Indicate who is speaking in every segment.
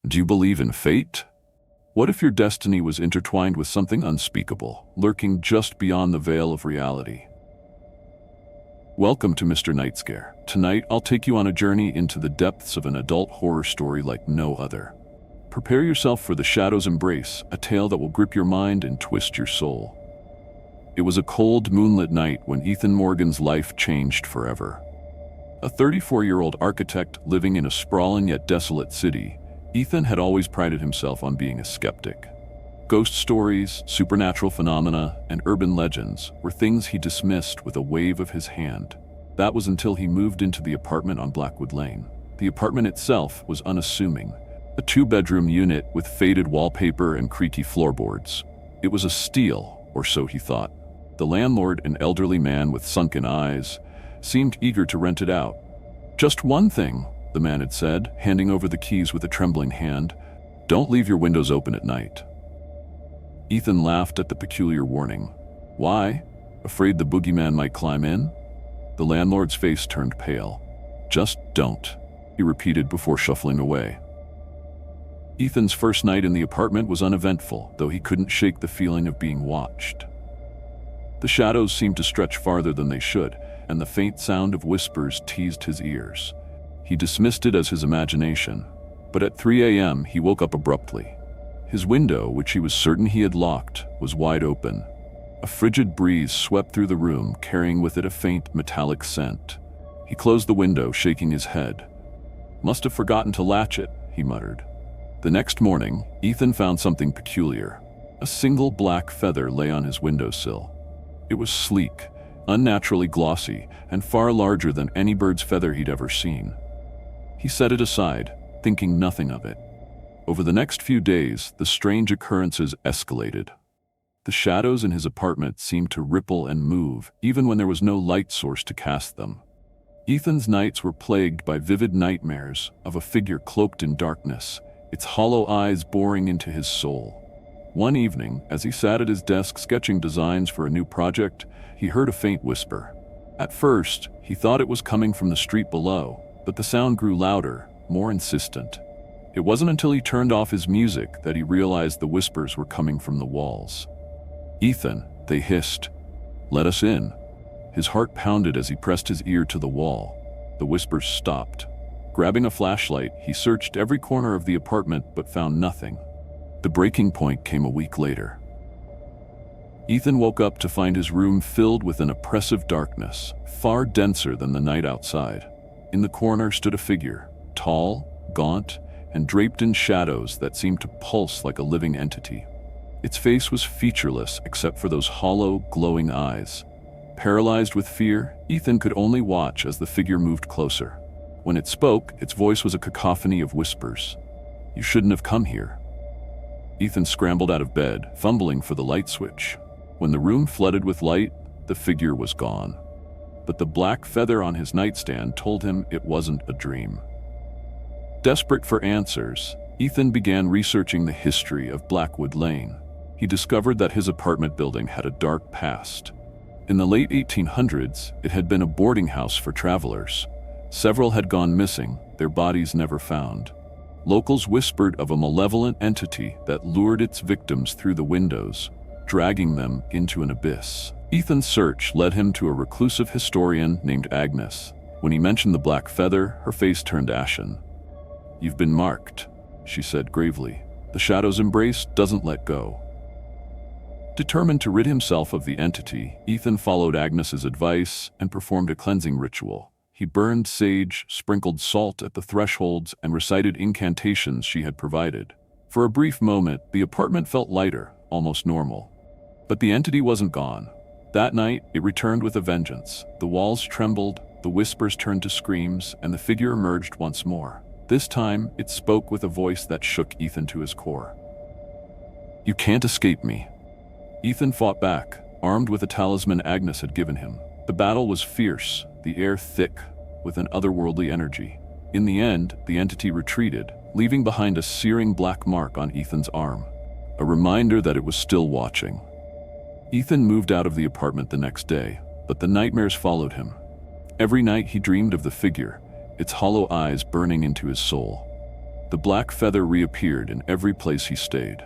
Speaker 1: Do you believe in fate? What if your destiny was intertwined with something unspeakable, lurking just beyond the veil of reality? Welcome to Mr. Nightscare. Tonight, I'll take you on a journey into the depths of an adult horror story like no other. Prepare yourself for the shadow's embrace, a tale that will grip your mind and twist your soul. It was a cold, moonlit night when Ethan Morgan's life changed forever. A 34-year-old architect living in a sprawling yet desolate city, Ethan had always prided himself on being a skeptic. Ghost stories, supernatural phenomena, and urban legends were things he dismissed with a wave of his hand. That was until he moved into the apartment on Blackwood Lane. The apartment itself was unassuming, a two-bedroom unit with faded wallpaper and creaky floorboards. It was a steal, or so he thought. The landlord, an elderly man with sunken eyes, seemed eager to rent it out. "Just one thing," the man had said, handing over the keys with a trembling hand. "Don't leave your windows open at night." Ethan laughed at the peculiar warning. "Why? Afraid the boogeyman might climb in?" The landlord's face turned pale. "Just don't," he repeated before shuffling away. Ethan's first night in the apartment was uneventful, though he couldn't shake the feeling of being watched. The shadows seemed to stretch farther than they should, and the faint sound of whispers teased his ears. He dismissed it as his imagination, but at 3 a.m. he woke up abruptly. His window, which he was certain he had locked, was wide open. A frigid breeze swept through the room, carrying with it a faint, metallic scent. He closed the window, shaking his head. "Must have forgotten to latch it," he muttered. The next morning, Ethan found something peculiar. A single black feather lay on his windowsill. It was sleek, unnaturally glossy, and far larger than any bird's feather he'd ever seen. He set it aside, thinking nothing of it. Over the next few days, the strange occurrences escalated. The shadows in his apartment seemed to ripple and move, even when there was no light source to cast them. Ethan's nights were plagued by vivid nightmares of a figure cloaked in darkness, its hollow eyes boring into his soul. One evening, as he sat at his desk sketching designs for a new project, he heard a faint whisper. At first, he thought it was coming from the street below, but the sound grew louder, more insistent. It wasn't until he turned off his music that he realized the whispers were coming from the walls. "Ethan," they hissed. "Let us in." His heart pounded as he pressed his ear to the wall. The whispers stopped. Grabbing a flashlight, he searched every corner of the apartment but found nothing. The breaking point came a week later. Ethan woke up to find his room filled with an oppressive darkness, far denser than the night outside. In the corner stood a figure, tall, gaunt, and draped in shadows that seemed to pulse like a living entity. Its face was featureless except for those hollow, glowing eyes. Paralyzed with fear, Ethan could only watch as the figure moved closer. When it spoke, its voice was a cacophony of whispers. "You shouldn't have come here." Ethan scrambled out of bed, fumbling for the light switch. When the room flooded with light, the figure was gone. But the black feather on his nightstand told him it wasn't a dream. Desperate for answers, Ethan began researching the history of Blackwood Lane. He discovered that his apartment building had a dark past. In the late 1800s, it had been a boarding house for travelers. Several had gone missing, their bodies never found. Locals whispered of a malevolent entity that lured its victims through the windows, dragging them into an abyss. Ethan's search led him to a reclusive historian named Agnes. When he mentioned the black feather, her face turned ashen. "You've been marked," she said gravely. "The shadow's embrace doesn't let go." Determined to rid himself of the entity, Ethan followed Agnes's advice and performed a cleansing ritual. He burned sage, sprinkled salt at the thresholds, and recited incantations she had provided. For a brief moment, the apartment felt lighter, almost normal. But the entity wasn't gone. That night, it returned with a vengeance. The walls trembled, the whispers turned to screams, and the figure emerged once more. This time, it spoke with a voice that shook Ethan to his core. "You can't escape me." Ethan fought back, armed with a talisman Agnes had given him. The battle was fierce, the air thick with an otherworldly energy. In the end, the entity retreated, leaving behind a searing black mark on Ethan's arm, a reminder that it was still watching. Ethan moved out of the apartment the next day, but the nightmares followed him. Every night he dreamed of the figure, its hollow eyes burning into his soul. The black feather reappeared in every place he stayed,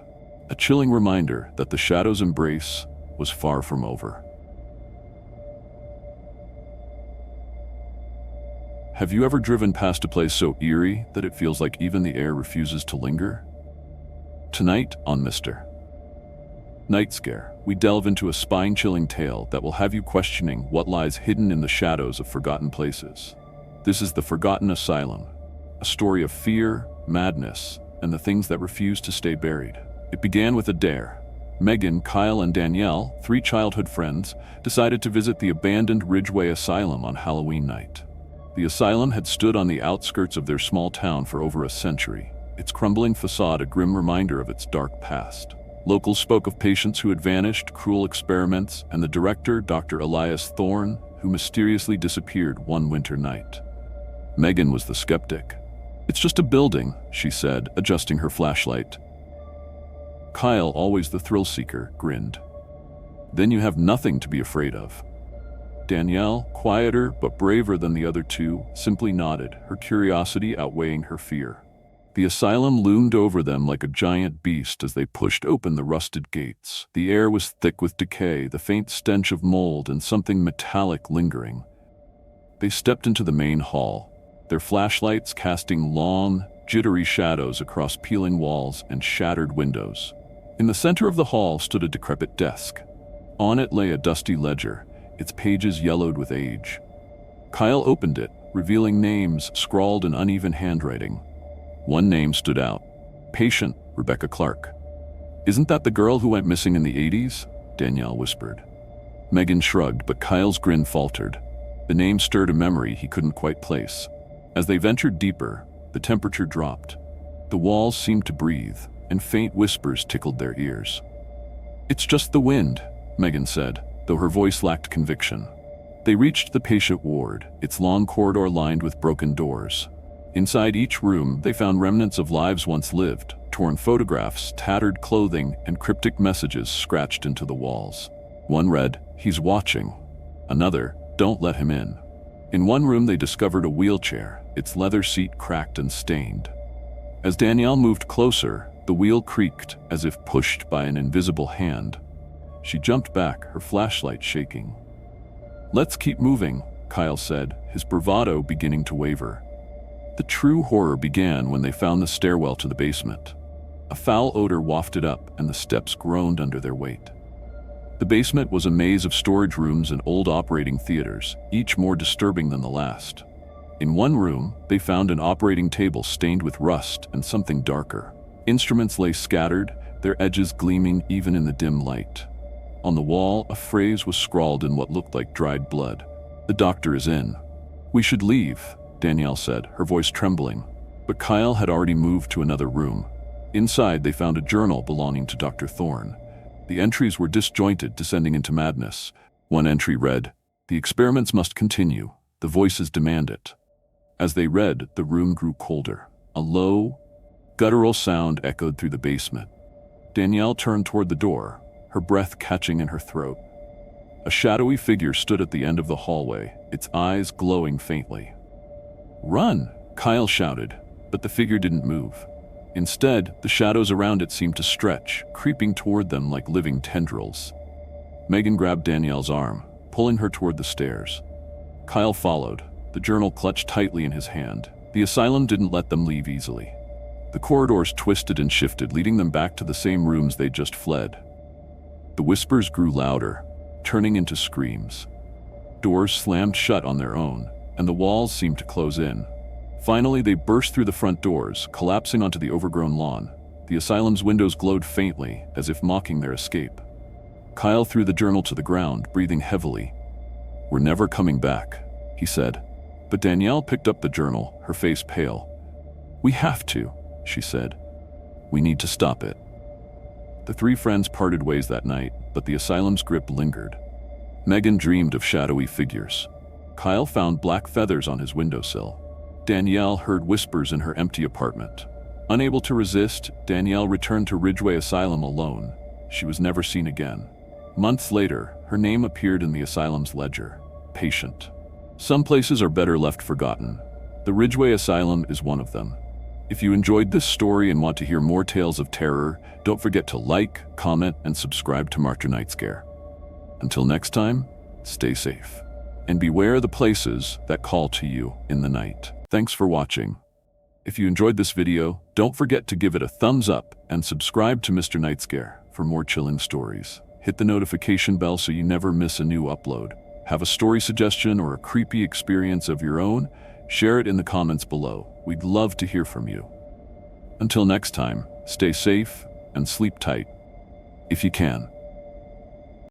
Speaker 1: a chilling reminder that the shadow's embrace was far from over. Have you ever driven past a place so eerie that it feels like even the air refuses to linger? Tonight on Mr. Nightscare, we delve into a spine-chilling tale that will have you questioning what lies hidden in the shadows of forgotten places. This is The Forgotten Asylum, a story of fear, madness, and the things that refuse to stay buried. It began with a dare. Megan, Kyle, and Danielle, 3 childhood friends, decided to visit the abandoned Ridgeway Asylum on Halloween night. The asylum had stood on the outskirts of their small town for over a century, its crumbling facade a grim reminder of its dark past. Locals spoke of patients who had vanished, cruel experiments, and the director, Dr. Elias Thorne, who mysteriously disappeared one winter night. Megan was the skeptic. "It's just a building," she said, adjusting her flashlight. Kyle, always the thrill-seeker, grinned. "Then you have nothing to be afraid of." Danielle, quieter but braver than the other 2, simply nodded, her curiosity outweighing her fear. The asylum loomed over them like a giant beast as they pushed open the rusted gates. The air was thick with decay, the faint stench of mold and something metallic lingering. They stepped into the main hall, their flashlights casting long, jittery shadows across peeling walls and shattered windows. In the center of the hall stood a decrepit desk. On it lay a dusty ledger, its pages yellowed with age. Kyle opened it, revealing names scrawled in uneven handwriting. One name stood out. Patient Rebecca Clark. "Isn't that the girl who went missing in the 80s? Danielle whispered. Megan shrugged, but Kyle's grin faltered. The name stirred a memory he couldn't quite place. As they ventured deeper, the temperature dropped. The walls seemed to breathe, and faint whispers tickled their ears. "It's just the wind," Megan said, though her voice lacked conviction. They reached the patient ward, its long corridor lined with broken doors. Inside each room, they found remnants of lives once lived, torn photographs, tattered clothing, and cryptic messages scratched into the walls. One read, "He's watching." Another, "Don't let him in." In one room, they discovered a wheelchair, its leather seat cracked and stained. As Danielle moved closer, the wheel creaked as if pushed by an invisible hand. She jumped back, her flashlight shaking. "Let's keep moving," Kyle said, his bravado beginning to waver. The true horror began when they found the stairwell to the basement. A foul odor wafted up, and the steps groaned under their weight. The basement was a maze of storage rooms and old operating theaters, each more disturbing than the last. In one room, they found an operating table stained with rust and something darker. Instruments lay scattered, their edges gleaming even in the dim light. On the wall, a phrase was scrawled in what looked like dried blood. "The doctor is in." "We should leave," Danielle said, her voice trembling. But Kyle had already moved to another room. Inside, they found a journal belonging to Dr. Thorne. The entries were disjointed, descending into madness. One entry read, "The experiments must continue. The voices demand it." As they read, the room grew colder. A low, guttural sound echoed through the basement. Danielle turned toward the door, her breath catching in her throat. A shadowy figure stood at the end of the hallway, its eyes glowing faintly. "Run!" Kyle shouted, but the figure didn't move. Instead, the shadows around it seemed to stretch, creeping toward them like living tendrils. Megan grabbed Danielle's arm, pulling her toward the stairs. Kyle followed, the journal clutched tightly in his hand. The asylum didn't let them leave easily. The corridors twisted and shifted, leading them back to the same rooms they'd just fled. The whispers grew louder, turning into screams. Doors slammed shut on their own, and the walls seemed to close in. Finally, they burst through the front doors, collapsing onto the overgrown lawn. The asylum's windows glowed faintly, as if mocking their escape. Kyle threw the journal to the ground, breathing heavily. "We're never coming back," he said. But Danielle picked up the journal, her face pale. "We have to," she said. "We need to stop it." The 3 friends parted ways that night, but the asylum's grip lingered. Megan dreamed of shadowy figures. Kyle found black feathers on his windowsill. Danielle heard whispers in her empty apartment. Unable to resist, Danielle returned to Ridgeway Asylum alone. She was never seen again. Months later, her name appeared in the asylum's ledger. Patient. Some places are better left forgotten. The Ridgeway Asylum is one of them. If you enjoyed this story and want to hear more tales of terror, don't forget to like, comment, and subscribe to Martyr Nightscare. Until next time, stay safe. And beware the places that call to you in the night. Thanks for watching. If you enjoyed this video, don't forget to give it a thumbs up and subscribe to Mr. Nightscare for more chilling stories. Hit the notification bell so you never miss a new upload. Have a story suggestion or a creepy experience of your own? Share it in the comments below. We'd love to hear from you. Until next time, stay safe and sleep tight, if you can.